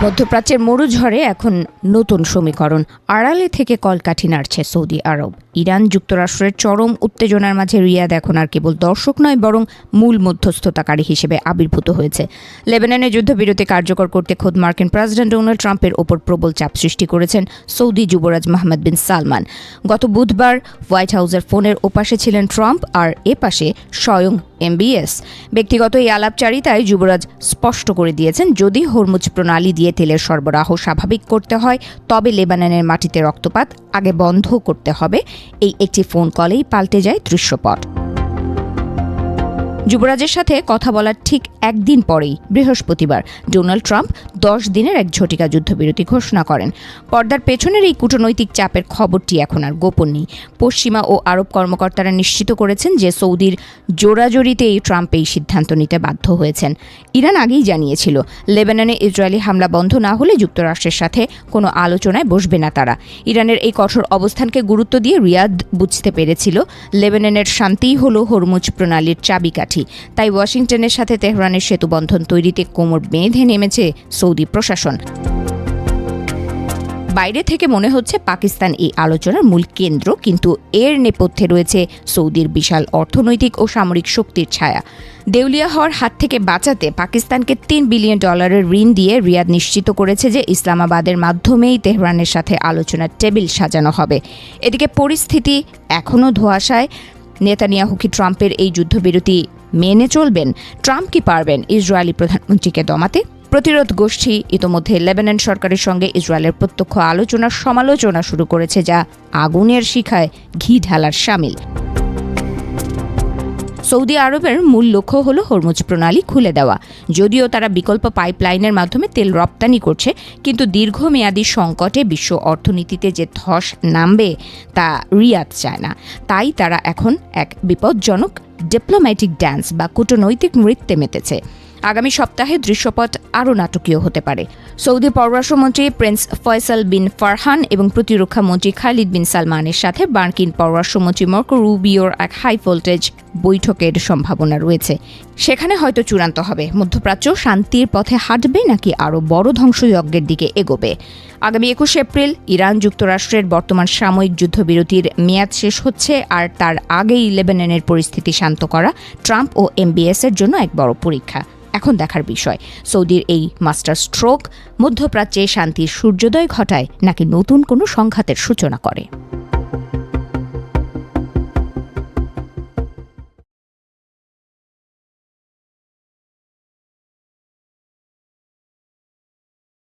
মধ্যপ্রাচ্যের মরুঝড়ে এখন নতুন সমীকরণ। আড়ালে থেকে কলকাঠি নাড়ছে সৌদি আরব। ইরান যুক্তরাষ্ট্রের চরম উত্তেজনার মাঝে রিয়াদ এখন আর কেবল দর্শক নয়, বরং মূল মধ্যস্থতাকারী হিসেবে আবির্ভূত হয়েছে। লেবাননে যুদ্ধবিরতি কার্যকর করতে খোদ মার্কিন প্রেসিডেন্ট ডোনাল্ড ট্রাম্পের ওপর প্রবল চাপ সৃষ্টি করেছেন সৌদি যুবরাজ মোহাম্মদ বিন সালমান। গত বুধবার হোয়াইট হাউসের ফোনের ওপাশে ছিলেন ট্রাম্প, আর এপাশে স্বয়ং MBS। ব্যক্তিগত এই আলাপচারিতায় যুবরাজ স্পষ্ট করে দিয়েছেন, যদি হরমুজ প্রণালী দিয়ে তেলের সরবরাহ স্বাভাবিক করতে হয়, তবে লেবাননের মাটিতে রক্তপাত আগে বন্ধ করতে হবে। এই একটি ফোন কলেই পাল্টে যায় দৃশ্যপট। যুবরাজের সাথে কথা বলার ঠিক একদিন পরেই বৃহস্পতিবার ডোনাল্ড ট্রাম্প 10 দিনের এক ঝটিকা যুদ্ধবিরতি ঘোষণা করেন। পর্দার পেছনের এই কূটনৈতিক চাপের খবরটি এখন আর গোপন নেই। পশ্চিমা ও আরব কর্মকর্তারা নিশ্চিত করেছেন যে সৌদির জোরাজোরিতেই ট্রাম্প এই সিদ্ধান্ত নিতে বাধ্য হয়েছেন। ইরান আগেই জানিয়েছিল, লেবাননে ইসরায়েলি হামলা বন্ধ না হলে যুক্তরাষ্ট্রের সাথে কোনো আলোচনায় বসবে না তারা। ইরানের এই কঠোর অবস্থানকে গুরুত্ব দিয়ে রিয়াদ বুঝতে পেরেছিল, লেবাননের শান্তিই হলো হরমুজ প্রণালীর চাবিকাঠি। তাই ওয়াশিংটনের সাথে তেহরানের সেতুবন্ধন তৈরিতে কোমর বেঁধে নেমেছে সৌদি প্রশাসন। বাইরে থেকে মনে হচ্ছে পাকিস্তান এই আলোচনার মূল কেন্দ্র, কিন্তু এর নেপথ্যে রয়েছে সৌদির বিশাল অর্থনৈতিক ও সামরিক শক্তির ছায়া। দেউলিয়া হওয়ার হাত থেকে বাঁচাতে পাকিস্তানকে $3 বিলিয়ন ঋণ দিয়ে রিয়াদ নিশ্চিত করেছে যে ইসলামাবাদের মাধ্যমেই তেহরানের সাথে আলোচনার টেবিল সাজানো হবে। এদিকে পরিস্থিতি এখনও ধোঁয়াশায়। নেতানিয়াহু কি ট্রাম্পের এই যুদ্ধবিরতি মেনে চলবেন? ট্রাম্প কি পারবেন ইসরায়েলি প্রধানমন্ত্রীকে দমাতে? প্রতিরোধ গোষ্ঠী ইতোমধ্যে লেবানন সরকারের সঙ্গে ইসরায়েলের প্রত্যক্ষ আলোচনার সমালোচনা শুরু করেছে, যা আগুনের শিখায় ঘি ঢালার শামিল। সৌদি আরবের মূল লক্ষ্য হলো হরমুজ প্রণালী খুলে দেওয়া। যদিও তারা বিকল্প পাইপলাইনের মাধ্যমে তেল রপ্তানি করছে, কিন্তু দীর্ঘমেয়াদী সংকটে বিশ্ব অর্থনীতিতে যে ধস নামবে তা রিয়াদ চায় না। তাই তারা এখন এক বিপজ্জনক ডিপ্লোম্যাটিক ড্যান্স বা কূটনৈতিক নৃত্যে মেতেছে। আগামী সপ্তাহে দৃশ্যপট আরও নাটকীয় হতে পারে। সৌদি পররাষ্ট্রমন্ত্রী প্রিন্স ফয়সাল বিন ফারহান এবং প্রতিরক্ষা মন্ত্রী খালিদ বিন সালমানের সাথে মার্কিন পররাষ্ট্রমন্ত্রী মার্কো রুবিওর এক হাই ভোল্টেজ বৈঠকের সম্ভাবনা রয়েছে। সেখানে হয়তো চূড়ান্ত হবে মধ্যপ্রাচ্য শান্তির পথে হাঁটবে নাকি আরও বড় ধ্বংসযজ্ঞের দিকে এগোবে। আগামী 21 এপ্রিল ইরান যুক্তরাষ্ট্রের বর্তমান সাময়িক যুদ্ধবিরতির মেয়াদ শেষ হচ্ছে, আর তার আগেই লেবাননের পরিস্থিতি শান্ত করা ট্রাম্প ও MBS এর জন্য এক বড় পরীক্ষা। এখন দেখার বিষয়, সৌদির এই মাস্টার স্ট্রোক মধ্যপ্রাচ্যে শান্তির সূর্যোদয় ঘটায় নাকি নতুন কোনো সংঘাতের সূচনা করে।